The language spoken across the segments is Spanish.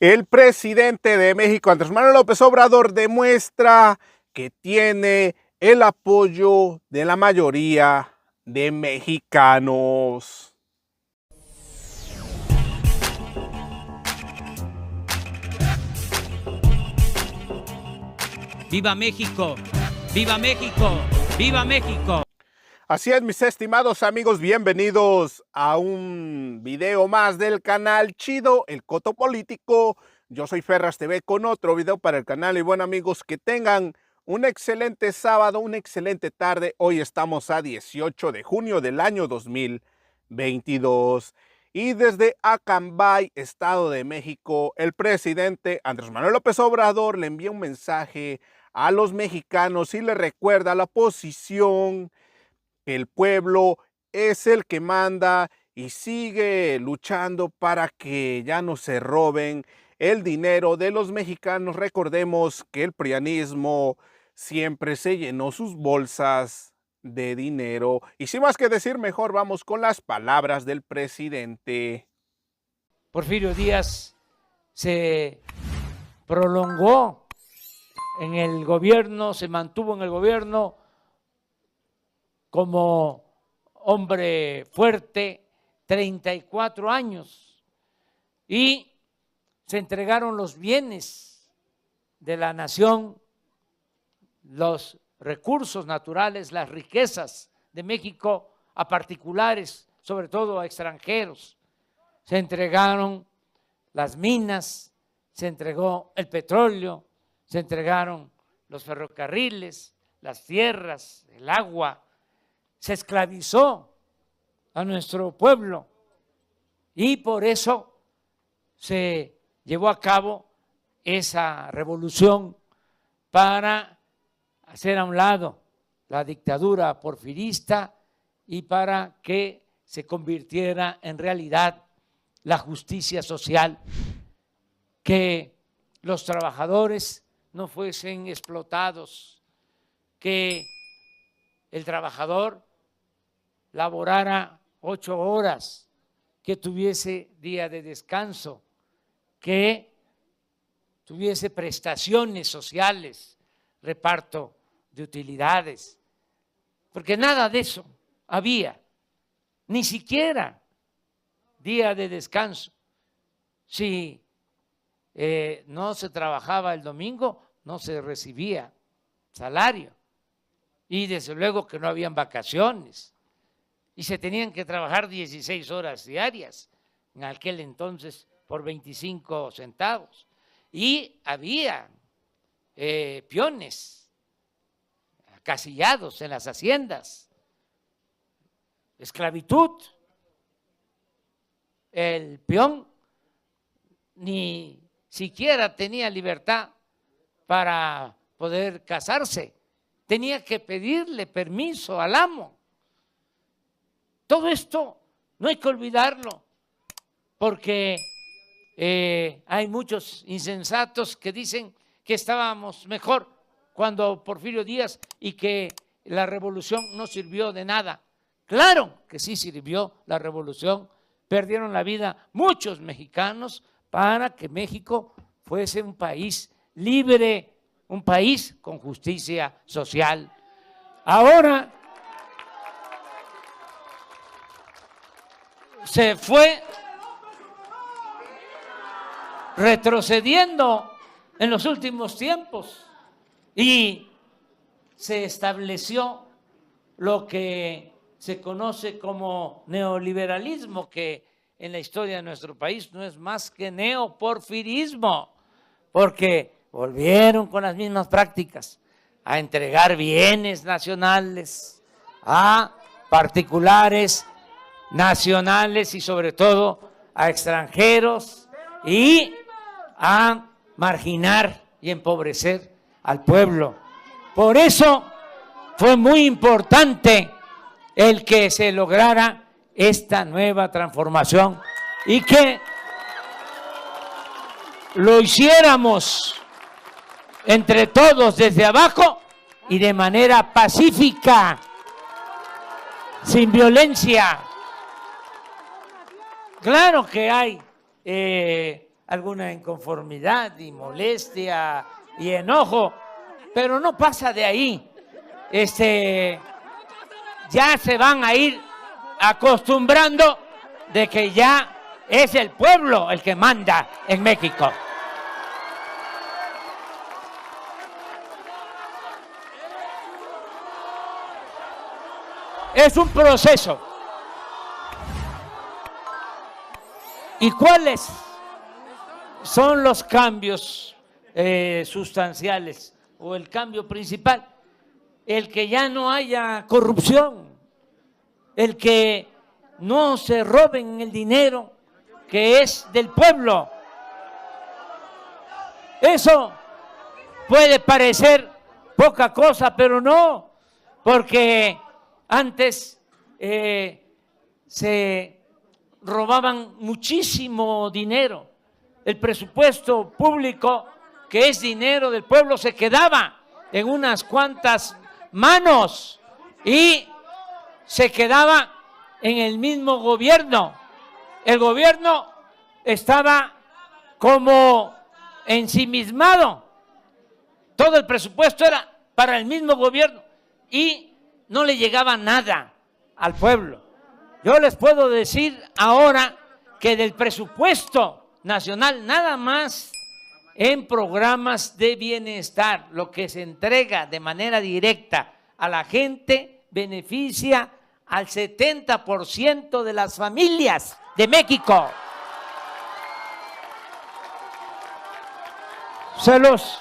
El presidente de México, Andrés Manuel López Obrador, demuestra que tiene el apoyo de la mayoría de mexicanos. ¡Viva México! ¡Viva México! ¡Viva México! Así es, mis estimados amigos, bienvenidos a un video más del canal Chido, el Coto Político. Yo soy Ferras TV con otro video para el canal y bueno amigos, que tengan un excelente sábado, una excelente tarde. Hoy estamos a 18 de junio del año 2022 y desde Acambay, Estado de México, el presidente Andrés Manuel López Obrador le envía un mensaje a los mexicanos y le recuerda la posición que el pueblo es el que manda y sigue luchando para que ya no se roben el dinero de los mexicanos. Recordemos que el prianismo siempre se llenó sus bolsas de dinero. Y sin más que decir, mejor vamos con las palabras del presidente. Porfirio Díaz se prolongó en el gobierno, se mantuvo en el gobierno como hombre fuerte, 34 años, y se entregaron los bienes de la nación, los recursos naturales, las riquezas de México a particulares, sobre todo a extranjeros. Se entregaron las minas, se entregó el petróleo, se entregaron los ferrocarriles, las tierras, el agua. Se esclavizó a nuestro pueblo y por eso se llevó a cabo esa revolución para hacer a un lado la dictadura porfirista y para que se convirtiera en realidad la justicia social, que los trabajadores no fuesen explotados, que el trabajador laborara 8 horas, que tuviese día de descanso, que tuviese prestaciones sociales, reparto de utilidades, porque nada de eso había, ni siquiera día de descanso. Si no se trabajaba el domingo, no se recibía salario y desde luego que no habían vacaciones. Y se tenían que trabajar 16 horas diarias, en aquel entonces por 25 centavos. Y había peones acasillados en las haciendas, esclavitud. El peón ni siquiera tenía libertad para poder casarse, tenía que pedirle permiso al amo. Todo esto no hay que olvidarlo, porque hay muchos insensatos que dicen que estábamos mejor cuando Porfirio Díaz y que la revolución no sirvió de nada. Claro que sí sirvió la revolución, perdieron la vida muchos mexicanos para que México fuese un país libre, un país con justicia social. Ahora se fue retrocediendo en los últimos tiempos y se estableció lo que se conoce como neoliberalismo, que en la historia de nuestro país no es más que neoporfirismo, porque volvieron con las mismas prácticas a entregar bienes nacionales a particulares, nacionales y sobre todo a extranjeros y a marginar y empobrecer al pueblo. Por eso fue muy importante el que se lograra esta nueva transformación y que lo hiciéramos entre todos desde abajo y de manera pacífica, sin violencia. Claro que hay alguna inconformidad y molestia y enojo, pero no pasa de ahí. Ya se van a ir acostumbrando de que ya es el pueblo el que manda en México. Es un proceso. ¿Y cuáles son los cambios sustanciales o el cambio principal? El que ya no haya corrupción, el que no se roben el dinero que es del pueblo. Eso puede parecer poca cosa, pero no, porque antes se robaban muchísimo dinero. El presupuesto público, que es dinero del pueblo, se quedaba en unas cuantas manos y se quedaba en el mismo gobierno. El gobierno estaba como ensimismado. Todo el presupuesto era para el mismo gobierno y no le llegaba nada al pueblo. Yo les puedo decir ahora que del presupuesto nacional, nada más en programas de bienestar, lo que se entrega de manera directa a la gente beneficia al 70% de las familias de México. Se los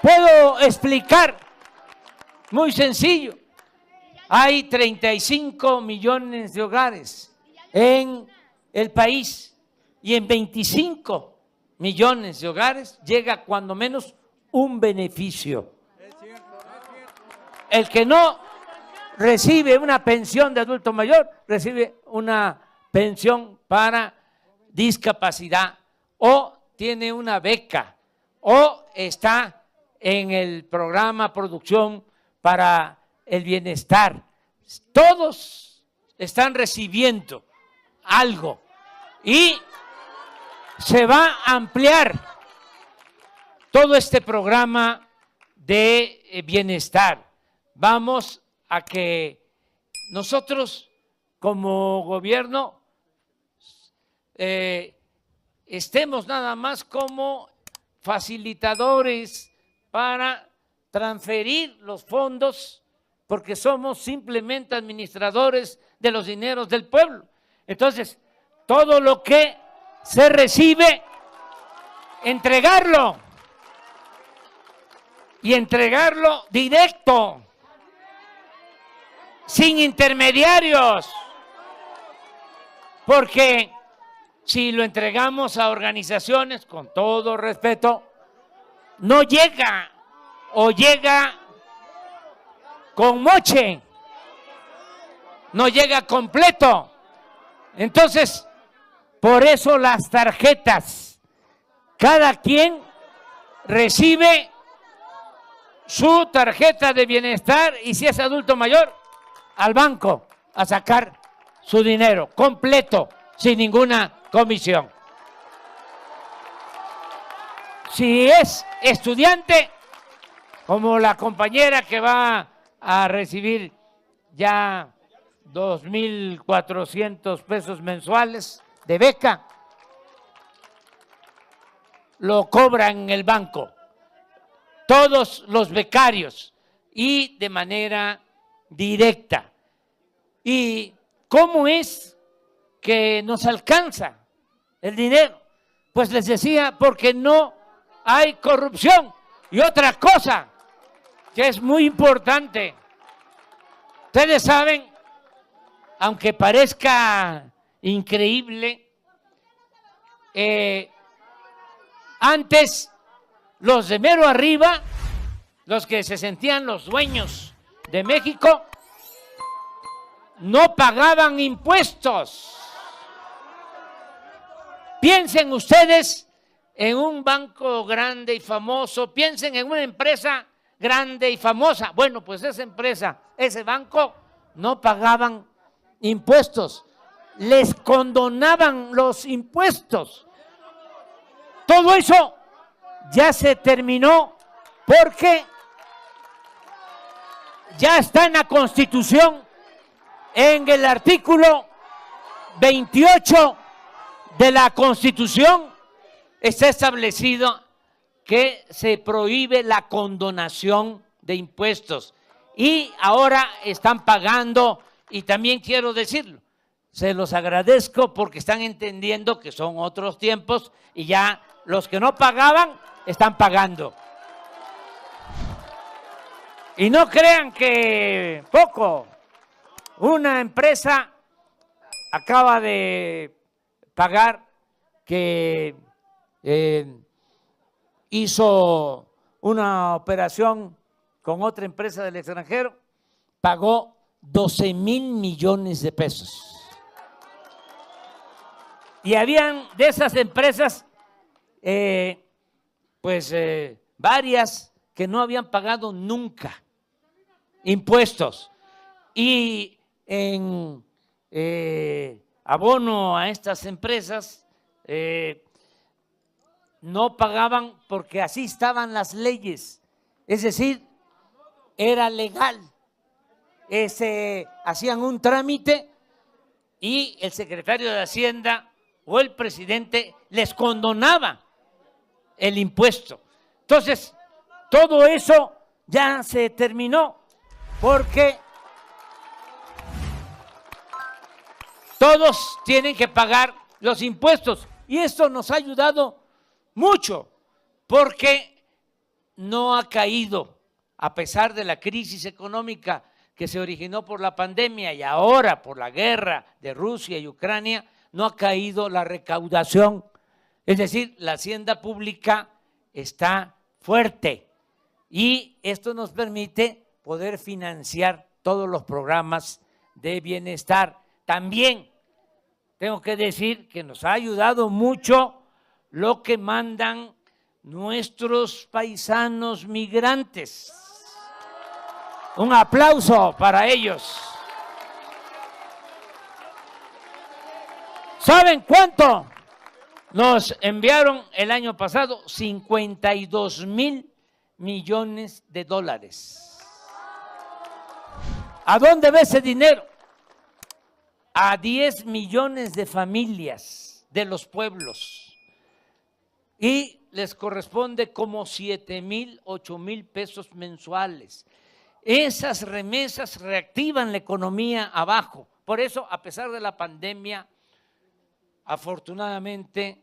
puedo explicar muy sencillo. Hay 35 millones de hogares en el país y en 25 millones de hogares llega cuando menos un beneficio. El que no recibe una pensión de adulto mayor, recibe una pensión para discapacidad o tiene una beca o está en el programa Producción para el Bienestar. Todos están recibiendo algo y se va a ampliar todo este programa de bienestar. Vamos a que nosotros como gobierno estemos nada más como facilitadores para transferir los fondos, porque somos simplemente administradores de los dineros del pueblo. Entonces, todo lo que se recibe, entregarlo y entregarlo directo, sin intermediarios, porque si lo entregamos a organizaciones, con todo respeto, no llega o llega con moche, no llega completo. Entonces, por eso las tarjetas, cada quien recibe su tarjeta de bienestar y si es adulto mayor, al banco a sacar su dinero completo, sin ninguna comisión. Si es estudiante, como la compañera que va a recibir ya 2,400 pesos mensuales de beca, lo cobran en el banco, todos los becarios y de manera directa. ¿Y cómo es que nos alcanza el dinero? Pues les decía, porque no hay corrupción. Y otra cosa que es muy importante, ustedes saben, aunque parezca increíble, antes los de mero arriba, los que se sentían los dueños de México, no pagaban impuestos. Piensen ustedes en un banco grande y famoso, piensen en una empresa grande y famosa. Bueno, pues esa empresa, ese banco, no pagaban impuestos, les condonaban los impuestos. Todo eso ya se terminó porque ya está en la Constitución, en el artículo 28 de la Constitución está establecido que se prohíbe la condonación de impuestos y ahora están pagando, y también quiero decirlo, se los agradezco porque están entendiendo que son otros tiempos y ya los que no pagaban están pagando. Y no crean que poco. Una empresa acaba de pagar que hizo una operación con otra empresa del extranjero, pagó 12,000 millones de pesos. Y habían de esas empresas, varias que no habían pagado nunca impuestos. Y en abono a estas empresas no pagaban porque así estaban las leyes. Es decir, era legal. Hacían un trámite y el secretario de Hacienda o el presidente les condonaba el impuesto. Entonces, todo eso ya se terminó porque todos tienen que pagar los impuestos y esto nos ha ayudado mucho porque no ha caído, a pesar de la crisis económica que se originó por la pandemia y ahora por la guerra de Rusia y Ucrania, no ha caído la recaudación. Es decir, la hacienda pública está fuerte y esto nos permite poder financiar todos los programas de bienestar. También tengo que decir que nos ha ayudado mucho lo que mandan nuestros paisanos migrantes. Un aplauso para ellos. ¿Saben cuánto nos enviaron el año pasado? 52,000 millones de dólares. ¿A dónde va ese dinero? A 10 millones de familias de los pueblos. Y les corresponde como 7,000, 8,000 pesos mensuales. Esas remesas reactivan la economía abajo. Por eso, a pesar de la pandemia, afortunadamente,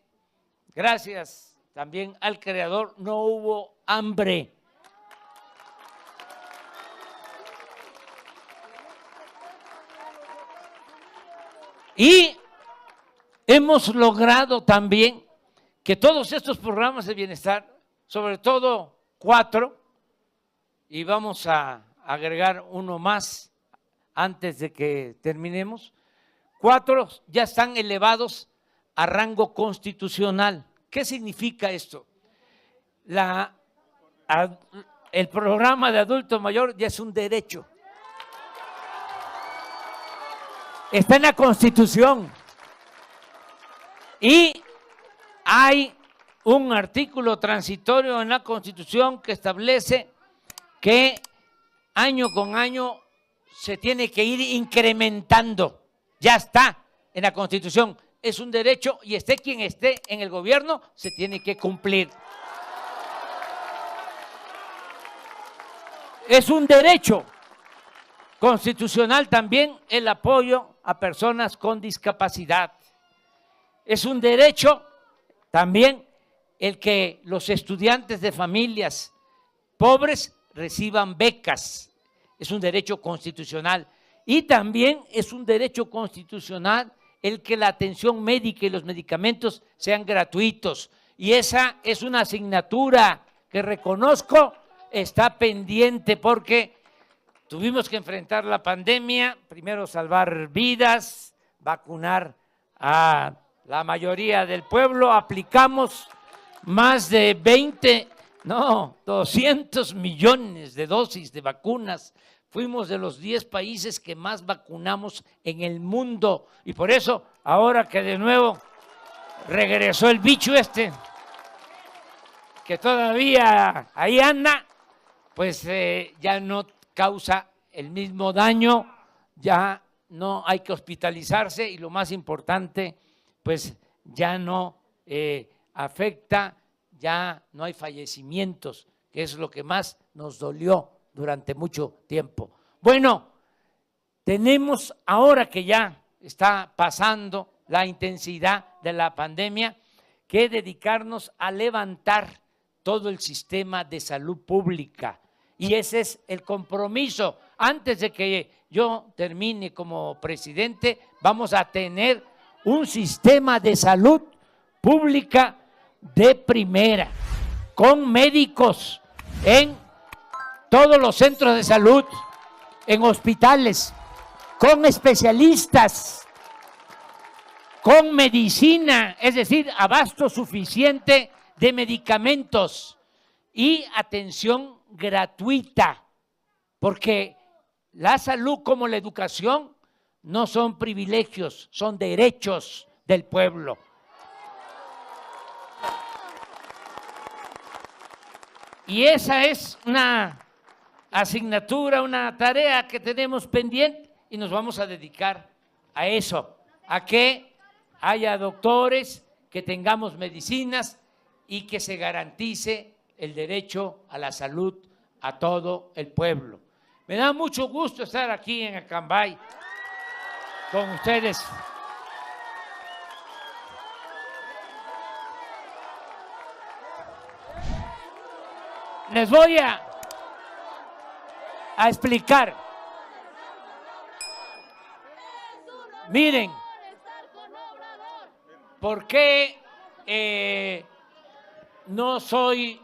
gracias también al Creador, no hubo hambre. Y hemos logrado también que todos estos programas de bienestar, sobre todo 4, y vamos a agregar uno más antes de que terminemos, 4 ya están elevados a rango constitucional. ¿Qué significa esto? El programa de adulto mayor ya es un derecho. Está en la Constitución. Y hay un artículo transitorio en la Constitución que establece que año con año se tiene que ir incrementando. Ya está en la Constitución. Es un derecho y esté quien esté en el gobierno, se tiene que cumplir. Es un derecho constitucional también el apoyo a personas con discapacidad. Es un derecho también el que los estudiantes de familias pobres reciban becas. Es un derecho constitucional. Y también es un derecho constitucional el que la atención médica y los medicamentos sean gratuitos. Y esa es una asignatura que reconozco está pendiente porque tuvimos que enfrentar la pandemia, primero salvar vidas, vacunar a la mayoría del pueblo, aplicamos más de 200 millones de dosis de vacunas. Fuimos de los 10 países que más vacunamos en el mundo y por eso ahora que de nuevo regresó el bicho que todavía ahí anda, pues ya no causa el mismo daño, ya no hay que hospitalizarse y lo más importante, pues ya no afecta, ya no hay fallecimientos, que es lo que más nos dolió durante mucho tiempo. Bueno, tenemos ahora que ya está pasando la intensidad de la pandemia, que dedicarnos a levantar todo el sistema de salud pública. Y ese es el compromiso. Antes de que yo termine como presidente, vamos a tener un sistema de salud pública de primera, con médicos en todos los centros de salud, en hospitales, con especialistas, con medicina, es decir, abasto suficiente de medicamentos y atención gratuita, porque la salud como la educación no son privilegios, son derechos del pueblo. Y esa es una asignatura, una tarea que tenemos pendiente y nos vamos a dedicar a eso, a que haya doctores, que tengamos medicinas y que se garantice el derecho a la salud a todo el pueblo. Me da mucho gusto estar aquí en Acambay con ustedes. Les voy a explicar. Miren, ¿por qué no soy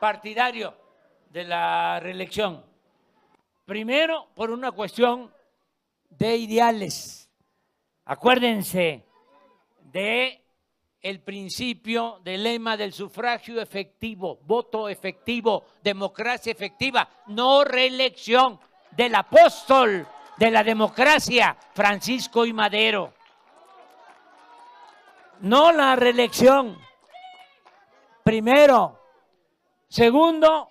partidario de la reelección? Primero, por una cuestión de ideales. Acuérdense de el principio del lema del sufragio efectivo, voto efectivo, democracia efectiva, no reelección, del apóstol de la democracia, Francisco I. Madero. No la reelección, primero. Segundo,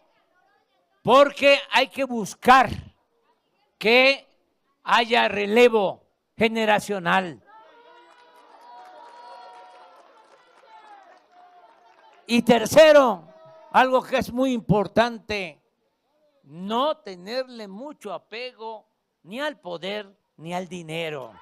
porque hay que buscar que haya relevo generacional. Y tercero, algo que es muy importante, no tenerle mucho apego ni al poder ni al dinero.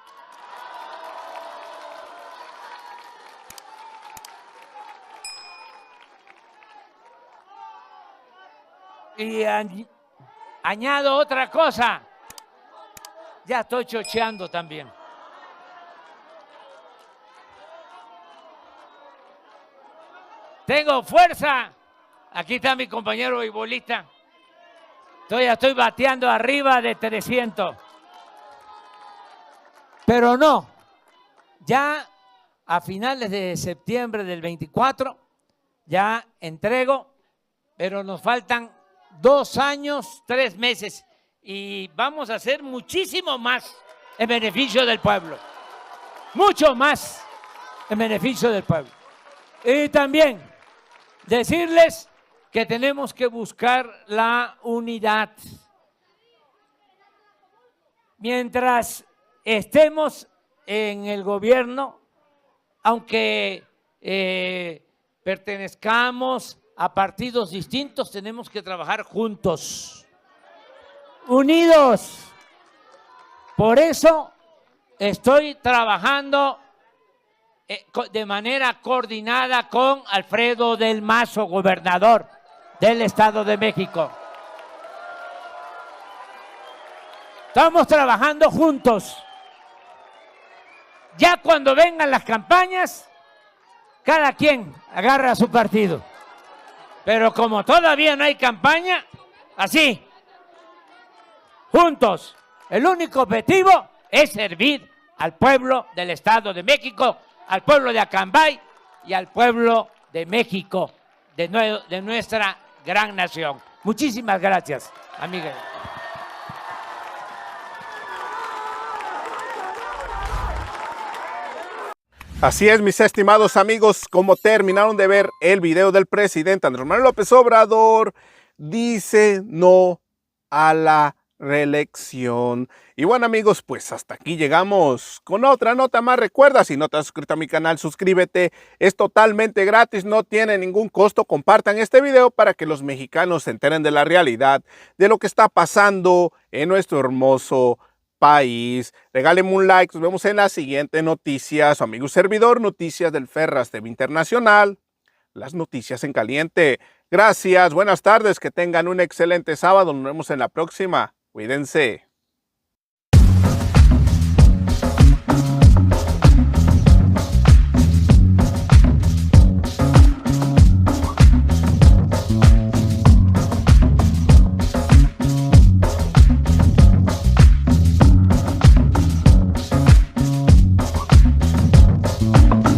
Y añado otra cosa, ya estoy chocheando también. Tengo fuerza. Aquí está mi compañero beisbolista. Estoy bateando arriba de 300. Pero no, ya a finales de septiembre del 24, ya entrego, pero nos faltan 2 años, 3 meses y vamos a hacer muchísimo más en beneficio del pueblo. Mucho más en beneficio del pueblo. Y también decirles que tenemos que buscar la unidad. Mientras estemos en el gobierno, aunque pertenezcamos a partidos distintos, tenemos que trabajar juntos, unidos. Por eso estoy trabajando de manera coordinada con Alfredo del Mazo, gobernador del Estado de México. Estamos trabajando juntos. Ya cuando vengan las campañas, cada quien agarra a su partido. Pero como todavía no hay campaña, así, juntos. El único objetivo es servir al pueblo del Estado de México, al pueblo de Acambay y al pueblo de México, de nuestra gran nación. Muchísimas gracias, amigas. Así es, mis estimados amigos, como terminaron de ver el video del presidente Andrés Manuel López Obrador, dice no a la reelección. Y bueno, amigos, pues hasta aquí llegamos con otra nota más. Recuerda, si no te has suscrito a mi canal, suscríbete. Es totalmente gratis, no tiene ningún costo. Compartan este video para que los mexicanos se enteren de la realidad, de lo que está pasando en nuestro hermoso país. Regálenme un like, nos vemos en la siguiente noticia. Su amigo servidor, Noticias del Ferras TV Internacional, las noticias en caliente. Gracias, buenas tardes, que tengan un excelente sábado, nos vemos en la próxima. Cuídense.